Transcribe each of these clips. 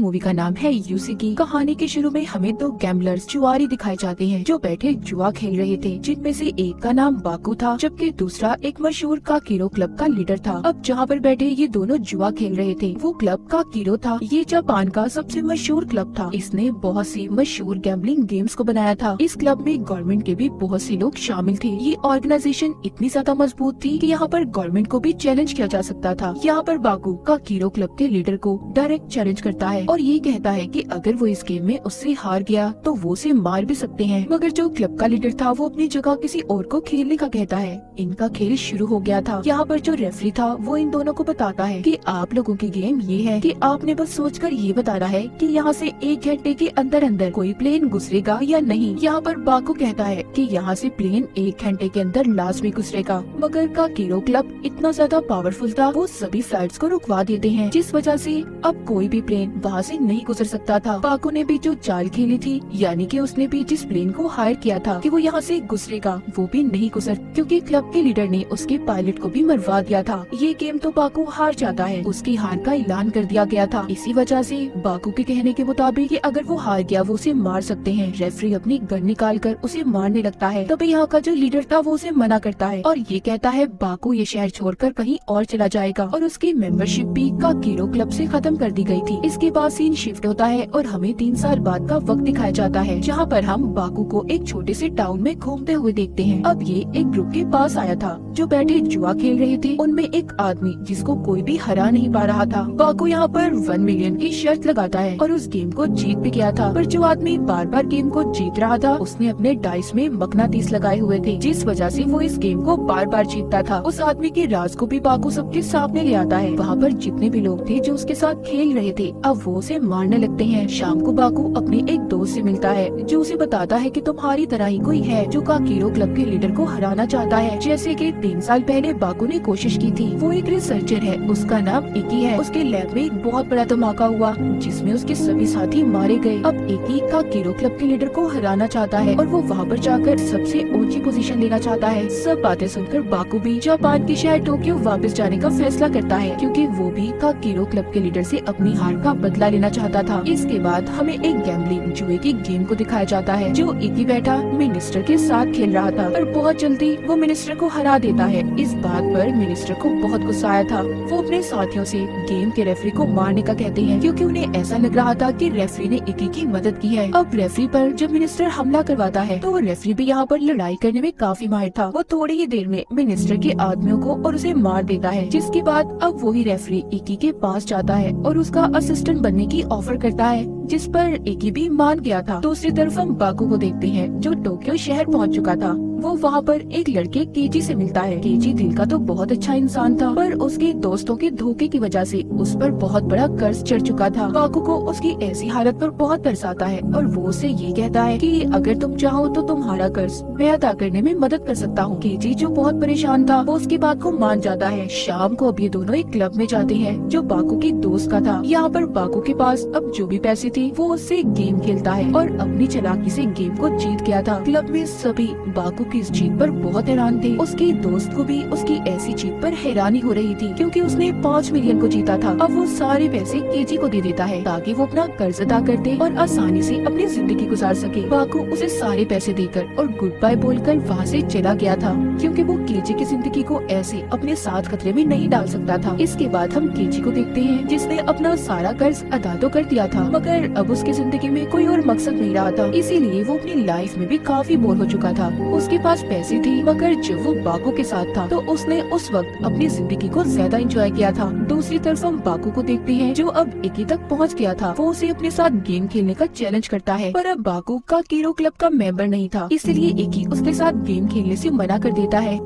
Movie का नाम है यूसिकी। कहानी के शुरू में हमें दो गैम्बलर्स जुआरी दिखाए जाते हैं जो बैठे जुआ खेल रहे थे, जिनमें से एक का नाम बाकू था जबकि दूसरा एक मशहूर काकीरो क्लब का लीडर था। अब जहाँ पर बैठे ये दोनों जुआ खेल रहे थे वो क्लब काकीरो था। ये जापान का सबसे मशहूर क्लब था। इसने बहुत सी मशहूर गैम्बलिंग गेम्स को बनाया था। इस क्लब में गवर्नमेंट के भी बहुत से लोग शामिल थे। ये ऑर्गेनाइजेशन इतनी ज्यादा मजबूत थी कि यहाँ पर गवर्नमेंट को भी चैलेंज किया जा सकता था। यहाँ पर बाकू काकीरो क्लब के लीडर को डायरेक्ट चैलेंज करता है और ये कहता है कि अगर वो इस गेम में उससे हार गया तो वो उसे मार भी सकते हैं। मगर जो क्लब का लीडर था वो अपनी जगह किसी और को खेलने का कहता है। इनका खेल शुरू हो गया था। यहाँ पर जो रेफरी था वो इन दोनों को बताता है कि आप लोगों की गेम ये है कि आपने बस सोचकर ये बताना है कि यहाँ से 1 घंटे के अंदर अंदर कोई प्लेन गुजरेगा या नहीं। यहाँ पर बाकू कहता है कि यहाँ से प्लेन 1 घंटे के अंदर लाजमी गुजरेगा। मगर काकीरो क्लब इतना ज्यादा पावरफुल था वो सभी फ्लाइट्स को रुकवा देते हैं, जिस वजह से अब कोई भी प्लेन वहाँ से नहीं गुजर सकता था। बाकू ने भी जो चाल खेली थी, यानी कि उसने भी जिस प्लेन को हायर किया था कि वो यहाँ से गुजरेगा, वो भी नहीं गुजर, क्योंकि क्लब के लीडर ने उसके पायलट को भी मरवा दिया था। ये गेम तो बाकू हार जाता है। उसकी हार का ऐलान कर दिया गया था। इसी वजह से बाकू के कहने के मुताबिक कि अगर वो हार गया वो उसे मार सकते हैं। रेफरी अपनी गन निकाल कर उसे मारने लगता है। तभी यहाँ का जो लीडर था वो उसे मना करता है और ये कहता है बाकू ये शहर छोड़कर कहीं और चला जाएगा। और उसकी मेंबरशिप भी काकीरो क्लब से खत्म कर दी गई थी। इसके बाद सीन शिफ्ट होता है और हमें 3 साल बाद का वक्त दिखाया जाता है, जहाँ पर हम बाकू को एक छोटे से टाउन में घूमते हुए देखते हैं। अब ये एक ग्रुप के पास आया था जो बैठे जुआ खेल रहे थे। उनमें एक आदमी जिसको कोई भी हरा नहीं पा रहा था। बाकू यहाँ पर 1 मिलियन की शर्त लगाता है और उस गेम को जीत भी गया था। पर जो आदमी बार बार गेम को जीत रहा था उसने अपने डाइस में मकनातीस लगाए हुए थे, जिस वजह से वो इस गेम को बार बार जीतता था। उस आदमी के राज को भी बाकू सबके सामने ले आता है। वहाँ पर जितने भी लोग थे जो उसके साथ खेल रहे थे अब वो उसे मारने लगते हैं। शाम को बाकू अपने एक दोस्त से मिलता है जो उसे बताता है कि तुम्हारी तरह ही कोई है जो काकीरो क्लब के लीडर को हराना चाहता है, जैसे कि 3 साल पहले बाकू ने कोशिश की थी। वो एक रिसर्चर है, उसका नाम इकी है। उसके लैब में एक बहुत बड़ा धमाका हुआ जिसमें उसके सभी साथी मारे गए। अब इकी काकीरो क्लब के लीडर को हराना चाहता है और वो वहाँ पर जाकर सबसे ऊंची पोजीशन लेना चाहता है। सब बातें सुनकर बाकू भी जापान के शहर टोक्यो वापस जाने का फैसला करता है, क्योंकि वो भी काकीरो क्लब के लीडर से अपनी हार का बदला लेना चाहता था। इसके बाद हमें एक गैम्बलिंग जुए की गेम को दिखाया जाता है जो इकी बैठा मिनिस्टर के साथ खेल रहा था, पर बहुत जल्दी वो मिनिस्टर को हरा देता है। इस बात पर मिनिस्टर को बहुत गुस्सा आया था। वो अपने साथियों से गेम के रेफरी को मारने का कहते हैं, क्योंकि उन्हें ऐसा लग रहा था कि रेफरी ने इकी की मदद की है। अब रेफरी पर जब मिनिस्टर हमला करवाता है तो वो रेफरी भी यहाँ पर लड़ाई करने में काफी माहिर था। वो थोड़ी ही देर में मिनिस्टर के आदमियों को और उसे मार देता है, जिसके बाद अब वही रेफरी इकी के पास जाता है और उसका असिस्टेंट बनने की ऑफर करता है, जिस पर इकी भी मान गया था। दूसरी तरफ हम बाकू को देखते हैं जो टोक्यो शहर पहुंच चुका था। वो वहाँ पर एक लड़के केजी से मिलता है। केजी दिल का तो बहुत अच्छा इंसान था, पर उसके दोस्तों के धोखे की वजह से उस पर बहुत बड़ा कर्ज चढ़ चुका था। बाकू को उसकी ऐसी हालत पर बहुत तरस आता है और वो उससे ये कहता है कि अगर तुम चाहो तो तुम्हारा कर्ज मैं अदा करने में मदद कर सकता हूँ। केजी जो बहुत परेशान था वो उसकी बात को मान जाता है। शाम को अब ये दोनों एक क्लब में जाते हैं जो बाकू के दोस्त का था। यहाँ पर बाकू के पास अब जो भी पैसे थे वो उससे गेम खेलता है और अपनी चालाकी से गेम को जीत गया था। क्लब में सभी बाकू की इस जीत पर बहुत हैरान थे। उसके दोस्त को भी उसकी ऐसी जीत पर हैरानी हो रही थी, क्योंकि उसने 5 मिलियन को जीता था। अब वो सारे पैसे केजी को दे देता है ताकि वो अपना कर्ज अदा कर दे और आसानी से अपनी जिंदगी गुजार सके। बाकू उसे सारे पैसे देकर और गुड बाय बोलकर वहाँ से चला गया था, क्योंकि वो केजी की जिंदगी को ऐसे अपने साथ खतरे में नहीं डाल सकता था। इसके बाद हम केजी को देखते हैं जिसने अपना सारा कर्ज अदा तो कर दिया था, मगर अब उसकी जिंदगी में कोई और मकसद नहीं रहा था। इसीलिए वो अपनी लाइफ में भी काफी बोर हो चुका था। उसके पास पैसे थे, मगर जब वो बाकू के साथ था तो उसने उस वक्त अपनी जिंदगी को ज्यादा एंजॉय किया था। दूसरी तरफ हम बाकू को देखते हैं जो अब इकी तक पहुंच गया था। वो उसे अपने साथ गेम खेलने का चैलेंज करता है, पर अब बाकू काकीरो क्लब का मेंबर नहीं था, इसलिए इकी उसके साथ गेम खेलने से मना कर देता है।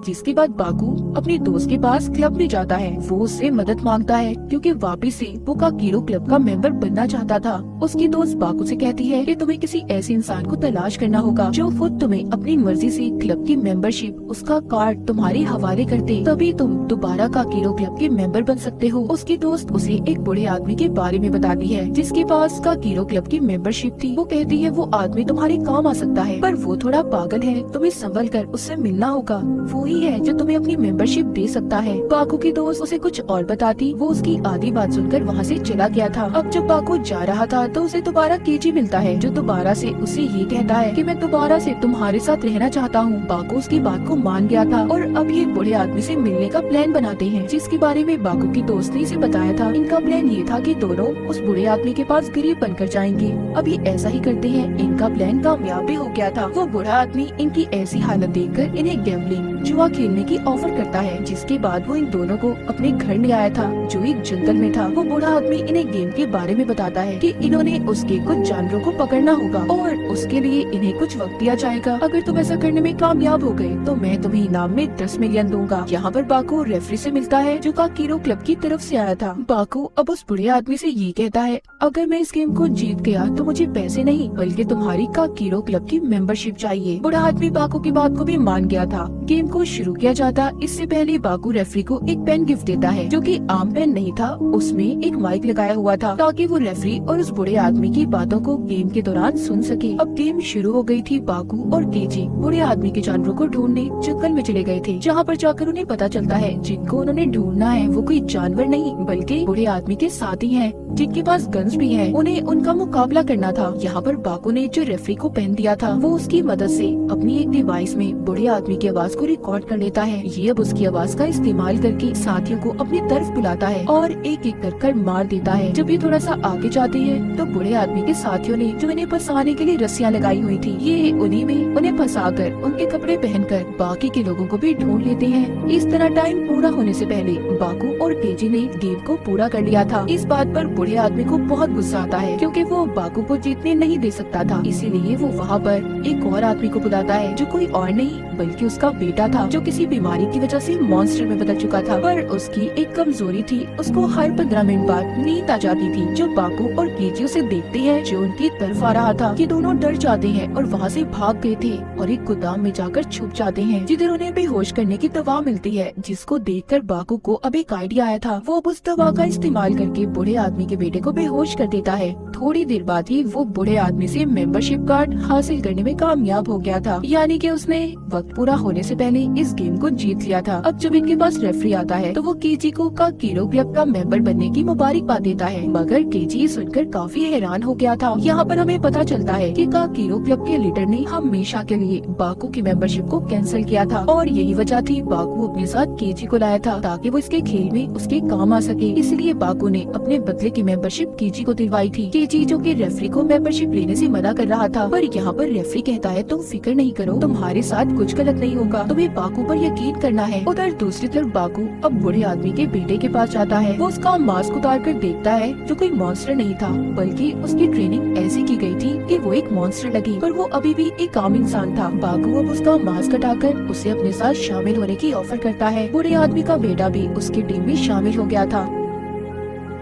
जिसके बाद बाकू अपने दोस्त के पास क्लब में जाता है। वो उससे मदद मांगता है क्योंकि वापस से वो काकीरो क्लब का मेंबर बनना चाहता था। उसकी दोस्त बाकू से कहती है कि तुम्हें किसी ऐसे इंसान को तलाश करना होगा जो खुद तुम्हें अपनी मर्जी से क्लब की मेंबरशिप, उसका कार्ड तुम्हारे हवाले कर दे, तभी तुम दोबारा काकीरो क्लब के मेंबर बन सकते हो। उसकी दोस्त उसे एक बूढ़े आदमी के बारे में बताती है जिसके पास काकीरो क्लब की मेंबरशिप थी। वो कहती है वो आदमी तुम्हारे काम आ सकता है, पर वो थोड़ा पागल है, तुम्हें संभल कर उससे मिलना होगा। वो ही ही है जो तुम्हें अपनी मेंबरशिप दे सकता है। बाकू की दोस्त उसे कुछ और बताती, वो उसकी आधी बात सुनकर वहाँ से चला गया था। अब जब बाकू जा रहा था तो उसे दोबारा केजी मिलता है, जो दोबारा से उसे ये कहता है कि मैं दोबारा से तुम्हारे साथ रहना चाहता हूँ। बाकू उसकी बात को मान गया था और अब ये बूढ़े आदमी से मिलने का प्लान बनाते हैं, जिसके बारे में बाकू की दोस्त ने इसे बताया था। इनका प्लान ये था कि दोनों उस बूढ़े आदमी के पास गरीब बनकर जाएंगे। अब ये ऐसा ही करते हैं। इनका प्लान कामयाब भी हो गया था। वो बूढ़ा आदमी इनकी ऐसी हालत देखकर इन्हें गैम्बलिंग जुआ खेलने की ऑफर करता है, जिसके बाद वो इन दोनों को अपने घर ले आया था, जो एक जंगल में था। वो बूढ़ा आदमी इन्हें गेम के बारे में बताता है कि इन्होंने उसके कुछ जानवरों को पकड़ना होगा और उसके लिए इन्हें कुछ वक्त दिया जाएगा। अगर तुम ऐसा करने में कामयाब हो गए तो मैं तुम्हें इनाम में 10 मिलियन दूंगा। यहाँ पर बाकू रेफरी से मिलता है, जो काकीरो क्लब की तरफ से आया था। बाकू अब उस बूढ़े आदमी से ये कहता है, अगर मैं इस गेम को जीत गया तो मुझे पैसे नहीं बल्कि तुम्हारी काकीरो क्लब की मेंबरशिप चाहिए। बूढ़ा आदमी बाकू की बात को भी मान गया था। गेम को शुरू किया जाता इससे पहले बाकू रेफरी को एक पेन गिफ्ट देता है, जो कि आम पेन नहीं था, उसमें एक माइक लगाया हुआ था ताकि वो रेफरी और उस बूढ़े आदमी की बातों को गेम के दौरान सुन सके। अब गेम शुरू हो गई थी। बाकू और केजी बूढ़े आदमी के जानवरों को ढूंढने जंगल में चले गए थे, जहाँ पर जाकर उन्हें पता चलता है जिनको उन्होंने ढूंढना है वो कोई जानवर नहीं बल्कि बूढ़े आदमी के साथी हैं, जिनके पास गन्स भी हैं। उन्हें उनका मुकाबला करना था। यहाँ पर बाकू ने जो रेफरी को पेन दिया था वो उसकी मदद से अपनी एक डिवाइस में बूढ़े आदमी की आवाज को रिकॉर्ड कर लेता है। ये अब उसकी आवाज का इस्तेमाल करके साथियों को अपनी तरफ बुलाता है और एक एक कर मार देता है। जब ये थोड़ा सा आगे जाती है तो बूढ़े आदमी के साथियों ने जो इन्हें फंसाने के लिए रस्सियाँ लगाई हुई थी, ये उन्हीं में उन्हें फंसाकर उनके कपड़े पहनकर बाकी के लोगों को भी ढूंढ लेते हैं। इस तरह टाइम पूरा होने से पहले बाकू और केजी ने गेम को पूरा कर लिया था। इस बात पर बूढ़े आदमी को बहुत गुस्सा आता है, क्योंकि वो बाकू को जीतने नहीं दे सकता था। इसीलिए वो वहाँ पर एक और आदमी को बुलाता है, जो कोई और नहीं बल्कि उसका बेटा था, जो किसी बीमारी की वजह से मॉन्स्टर में बदल चुका था। पर उसकी एक कमजोरी थी, उसको हर 15 मिनट बाद नींद आ जाती थी। जो बाकू और केजी उसे देखते हैं जो उनकी तरफ आ रहा था, ये दोनों डर जाते हैं और वहाँ से भाग गए थे और एक गोदाम में जाकर छुप जाते हैं, जिधर उन्हें बेहोश करने की दवा मिलती है, जिसको देखकर बाकू को अब एक आइडिया आया था। वो उस दवा का इस्तेमाल करके बूढ़े आदमी के बेटे को बेहोश कर देता है। थोड़ी देर बाद ही वो बूढ़े आदमी से मेंबरशिप कार्ड हासिल करने में कामयाब हो गया था, यानी कि उसने वक्त पूरा होने से पहले इस गेम को जीत लिया था। अब जब इनके पास रेफरी आता है तो वो केजी को काकीरो क्लब का मेंबर बनने की मुबारकबाद देता है, मगर केजी सुनकर काफी हैरान हो गया था। यहाँ पर हमें पता चलता है कि काकीरो क्लब के लीडर ने हमेशा के लिए बाकू की मेंबरशिप को कैंसिल किया था और यही वजह थी बाकू अपने साथ केजी को लाया था ताकि वो इसके खेल में उसके काम आ सके। इसलिए बाकू ने अपने बदले की मेंबरशिप केजी को दिलवाई थी। केजी जो कि रेफरी को मेंबरशिप लेने से मना कर रहा था, पर यहाँ पर रेफरी कहता है तुम फिक्र नहीं करो, तुम्हारे साथ कुछ गलत नहीं होगा, तुम्हें बाकू पर यकीन करना है। उधर दूसरी तरफ बाकू अब बूढ़े आदमी के बेटे के पास जाता है। वो उसका मास्क उतार कर देखता है, जो कोई मॉन्स्टर नहीं था बल्कि उसकी ट्रेनिंग ऐसी की गई थी कि वो एक मॉन्स्टर लगे, पर वो अभी भी एक आम इंसान था। बाकू अब उसका मास्क हटाकर उसे अपने साथ शामिल होने की ऑफर करता है। बूढ़े आदमी का बेटा भी उसकी टीम में शामिल हो गया था।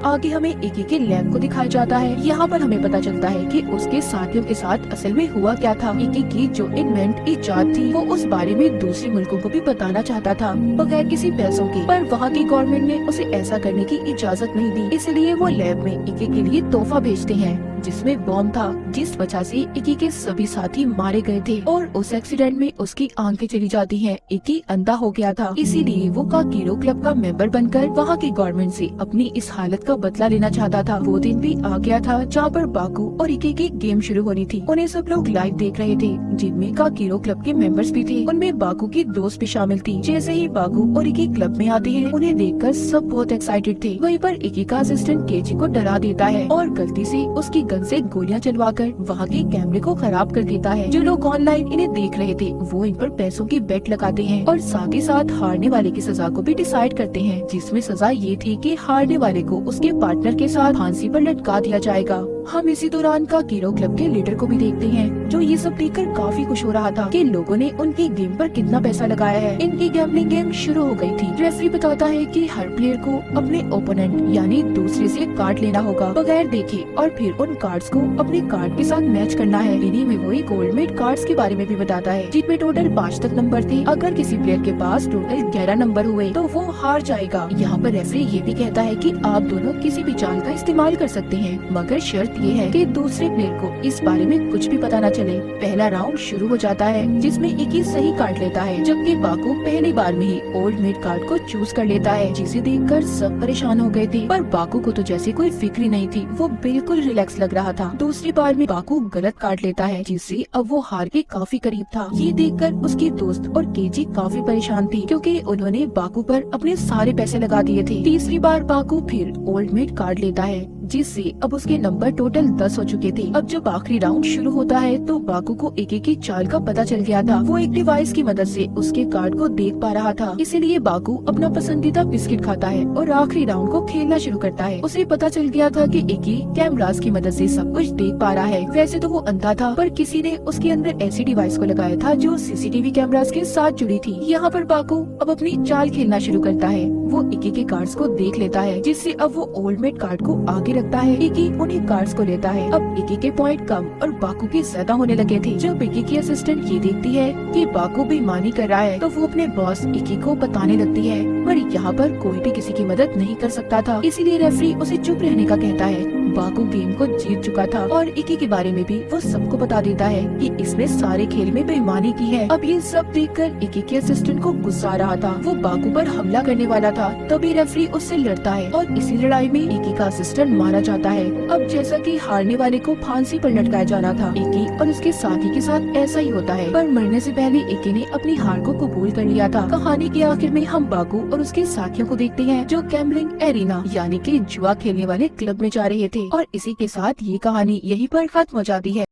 आगे हमें इकी के लैब को दिखाया जाता है। यहाँ पर हमें पता चलता है कि उसके साथियों के साथ असल में हुआ क्या था। इकी की जो इन्वेंट इजाद थी वो उस बारे में दूसरे मुल्कों को भी बताना चाहता था बगैर किसी पैसों के, पर वहाँ की गवर्नमेंट ने उसे ऐसा करने की इजाजत नहीं दी। इसलिए वो लैब में इकी के लिए तोहफा भेजते हैं जिसमें बॉम्ब था, जिस वजह से इकी के सभी साथी मारे गए थे और उस एक्सीडेंट में उसकी आंखें चली जाती हैं। इकी अंधा हो गया था, इसीलिए वो काकीरो क्लब का मेंबर बनकर वहाँ की गवर्नमेंट से अपनी इस हालत का बदला लेना चाहता था। वो दिन भी आ गया था जहाँ पर बाकू और इकी की गेम शुरू होनी थी। उन्हें सब लोग लाइव देख रहे थे, जिनमें काकीरो क्लब के मेंबर्स भी थे। उनमें बाकू की दोस्त भी शामिल थी। जैसे ही बाकू और इकी क्लब में आते हैं, उन्हें देखकर सब बहुत एक्साइटेड थे। वहीं पर इकी का असिस्टेंट केजी को डरा देता है और गलती से उसकी गन से गोलियां चलवाकर वहाँ के कैमरे को खराब कर देता है। जो लोग ऑनलाइन इन्हें देख रहे थे वो इन पर पैसों की बेट लगाते हैं और साथ ही साथ हारने वाले की सजा को भी डिसाइड करते हैं, जिसमें सजा ये थी कि हारने वाले को उसके पार्टनर के साथ फांसी पर लटका दिया जाएगा। हम इसी दौरान काकीरो क्लब के लीडर को भी देखते हैं, जो ये सब देखकर काफी खुश हो रहा था कि लोगों ने उनकी गेम पर कितना पैसा लगाया है। इनकी गैम्बलिंग गेम शुरू हो गई थी। रेफरी बताता है कि हर प्लेयर को अपने ओपोनेंट यानी दूसरे से कार्ड लेना होगा बगैर देखे और फिर उन कार्ड्स को अपने कार्ड के साथ मैच करना है। इन्हीं में वो गोल्ड मेड कार्ड्स के बारे में भी बताता है, जिनमें टोटल 5 तक नंबर थे। अगर किसी प्लेयर के पास टोटल 11 नंबर हुए तो वो हार जाएगा। यहाँ पर रेफरी ये भी कहता है कि आप दोनों किसी भी चाल का इस्तेमाल कर सकते हैं, मगर शर्त शर्त ये है कि दूसरे प्लेयर को इस बारे में कुछ भी पता न चले। पहला राउंड शुरू हो जाता है जिसमें इकी सही कार्ड लेता है, जबकि बाकू पहली बार में ही ओल्ड मेट कार्ड को चूज कर लेता है, जिसे देखकर सब परेशान हो गए थे। पर बाकू को तो जैसे कोई फिक्र नहीं थी, वो बिल्कुल रिलैक्स लग रहा था। दूसरी बार में बाकू गलत कार्ड लेता है, जिससे अब वो हार के काफी करीब था। ये देखकर उसकी दोस्त और केजी काफी परेशान थी, क्योंकि उन्होंने बाकू पर अपने सारे पैसे लगा दिए थे। तीसरी बार बाकू फिर ओल्ड मेट कार्ड लेता है, जिससे अब उसके नंबर टोटल 10 हो चुके थे। अब जब आखिरी राउंड शुरू होता है तो बाकू को एके की चाल का पता चल गया था। वो एक डिवाइस की मदद से उसके कार्ड को देख पा रहा था, इसीलिए बाकू अपना पसंदीदा बिस्किट खाता है और आखिरी राउंड को खेलना शुरू करता है। उसे पता चल गया था कि एके कैमरास की मदद से सब कुछ देख पा रहा है। वैसे तो वो अंधा था, पर किसी ने उसके अंदर ऐसी डिवाइस को लगाया था जो सीसीटीवी कैमरास के साथ जुड़ी थी। यहाँ पर बाकू अब अपनी चाल खेलना शुरू करता है। वो एके के कार्ड्स को देख लेता है, जिससे अब वो ओल्ड मेट कार्ड को आगे रखता है। एकी उन्हीं कार्ड्स को लेता है। अब एकी के पॉइंट कम और बाकू के ज्यादा होने लगे थे। जब एकी की असिस्टेंट ये देखती है कि बाकू बेईमानी कर रहा है, तो वो अपने बॉस एकी को बताने लगती है। पर यहाँ पर कोई भी किसी की मदद नहीं कर सकता था, इसीलिए रेफरी उसे चुप रहने का कहता है। बाकू गेम को जीत चुका था और एकी के बारे में भी वो सबको बता देता है कि इसने सारे खेल में बेईमानी की है। अब ये सब देखकर एकी के असिस्टेंट को गुस्सा आ रहा था। वो बाकू पर हमला करने वाला था, तभी रेफरी उससे लड़ता है और इसी लड़ाई में एकी का असिस्टेंट मारा जाता है। अब जैसा कि हारने वाले को फांसी पर लटकाया जा रहा था, एकी और उसके साथी के साथ ऐसा ही होता है। पर मरने से पहले एकी ने अपनी हार को कबूल कर लिया था। कहानी के आखिर में हम बाकू और उसके साथियों को देखते हैं, जो गैम्बलिंग एरिना यानी कि जुआ खेलने वाले क्लब में जा रहे थे। और इसी के साथ ये कहानी यहीं पर खत्म हो जाती है।